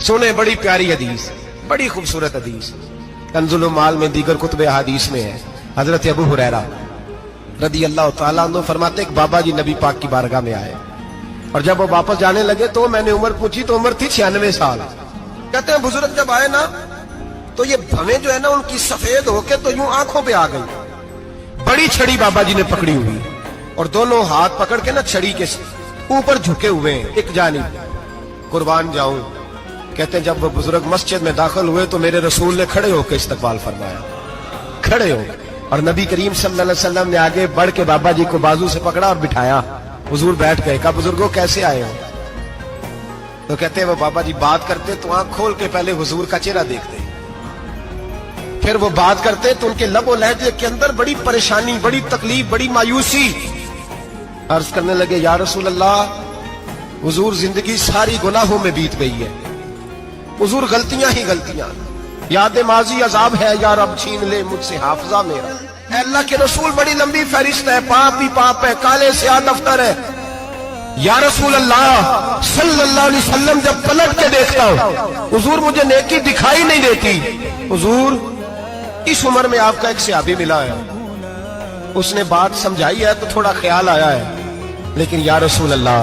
सुने बड़ी प्यारी हदीस, बड़ी खूबसूरत हदीस, कंजुल माल में दीगर कुतुब हदीस में है। हजरत अबू हुरैरा रदी अल्लाह तआला अन्हु फरमाते एक बाबा जी नबी पाक की बारगाह में आए और जब वो वापस जाने लगे तो मैंने उम्र पूछी तो उम्र थी 96 साल। कहते हैं बुजुर्ग जब आए ना तो ये भवें जो है ना उनकी सफेद होके तो यूं आंखों पे आ गई। बड़ी छड़ी बाबा जी ने पकड़ी हुई और दोनों हाथ पकड़ के ना छड़ी के ऊपर झुके हुए हैं एक जानिब, कुर्बान जाऊं। कहते हैं जब वो बुजुर्ग मस्जिद में दाखिल हुए तो मेरे रसूल ने खड़े होकर इस्तकबाल फरमाया, खड़े हो, और नबी करीम सल्लल्लाहु अलैहि वसल्लम ने आगे बढ़ के बाबा जी को बाजू से पकड़ा और बिठाया। हुजूर बैठ गए। कहा बुजुर्गों कैसे आए हो? तो कहते हैं वो बाबा जी बात करते तो आंख खोल के पहले हुजूर का चेहरा देखते, फिर वो बात करते तो उनके लबो लहजे के अंदर बड़ी परेशानी, बड़ी तकलीफ, बड़ी मायूसी। अर्ज करने लगे या रसूल अल्लाह, हुजूर जिंदगी सारी गुनाहों में बीत गई है, हुजूर गलतियां ही गलतियां, याद माजी अजाब है, या रब छीन ले मुझसे हाफजा मेरा। अल्लाह के रसूल बड़ी लंबी फहरिस्त है, पाप ही पाप है, काले स्याह दफ्तर है। या रसूल अल्लाह सल्लल्लाहु अलैहि वसल्लम जब पलट के देखता हूं हुजूर मुझे नेकी दिखाई नहीं देती। हुजूर इस उम्र में आपका एक सहाबी मिला है, उसने बात समझाई है तो थोड़ा ख्याल आया है, लेकिन या रसूल अल्लाह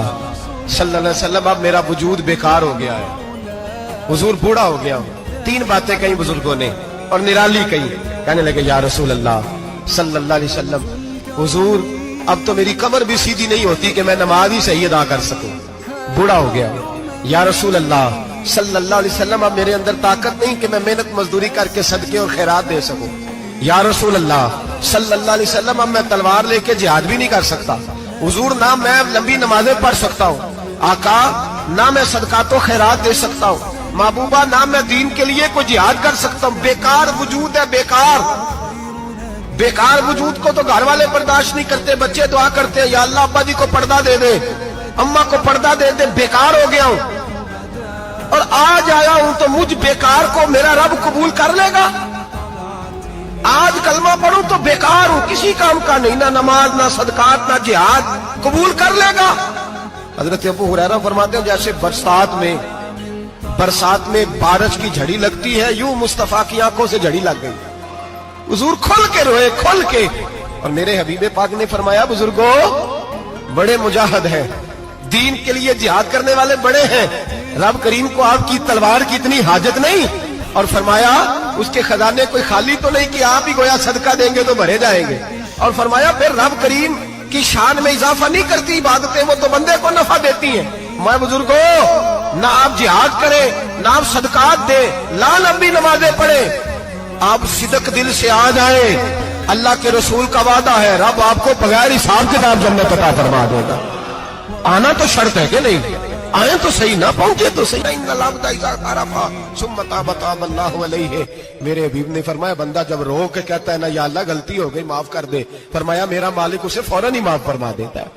सल्लल्लाहु अलैहि वसल्लम अब मेरा वजूद बेकार हो गया है, हुजूर बूढ़ा हो गया हूं। 3 बातें कही बुजुर्गों ने और निराली कही। कहने लगे या रसूल अल्लाह सल्लल्लाहु अलैहि वसल्लम, हुजूर अब तो मेरी कमर भी सीधी नहीं होती कि मैं नमाज ही सही अदा कर सकूं, बूढ़ा हो गया। या रसूल अल्लाह सल्लल्लाहु अलैहि वसल्लम अब मेरे अंदर ताकत नहीं कि मैं मेहनत मजदूरी करके सदके और खैरात दे सकूं। या रसूल अल्लाह सल्लल्लाहु अलैहि वसल्लम अब मैं तलवार लेके जिहाद भी नहीं कर सकता, हुजूर ना मैं लंबी नमाजें पढ़ सकता हूँ आका, ना मैं सदकात और खैरात दे सकता हूँ महबूबा, ना मैं दीन के लिए कोई जिहाद कर सकता हूँ। बेकार वजूद है, बेकार बेकार वजूद को तो घर वाले बर्दाश्त नहीं करते, बच्चे दुआ करते हैं या अल्लाह अब्बा जी को पर्दा दे दे, अम्मा को पर्दा दे दे, बेकार हो गया हूं और आज आया हूं तो मुझ बेकार को मेरा रब कबूल कर लेगा। आज कलमा पढ़ूं तो बेकार हूं, किसी काम का नहीं, ना नमाज ना सदकात ना जिहाद, कबूल कर लेगा। हजरत अबू हुरैरा फरमाते हैं जैसे बरसात में बारिश की झड़ी लगती है, यूं मुस्तफा की आंखों से झड़ी लग गई। हुजूर खुल के रोए, खुल के। और मेरे हबीबे पाक ने फरमाया बुजुर्गो बड़े मुजाहिद हैं, दीन के लिए जिहाद करने वाले बड़े हैं, रब करीम को आपकी तलवार की इतनी हाजत नहीं। और फरमाया उसके खजाने कोई खाली तो नहीं कि आप ही गोया सदका देंगे तो भरे जाएंगे। और फरमाया फिर रब करीम की शान में इजाफा नहीं करती इबादतें, वो तो बंदे को नफा देती हैं। मैं बुजुर्गो ना आप जिहाद करें, ना आप सदकात दे, ना लंबी नमाजें पढ़े, आप सिदक दिल से आ जाए, अल्लाह के रसूल का वादा है रब आपको बगैर हिसाब किताब जन्नत अता फरमा देगा। आना तो शर्त है कि नहीं, आए तो सही ना पहुंचे तो सही। मेरे हबीब ने फरमाया बंदा जब रो के कहता है ना या अल्लाह गलती हो गई माफ कर दे, फरमाया मेरा मालिक उसे फौरन ही माफ फरमा देता है।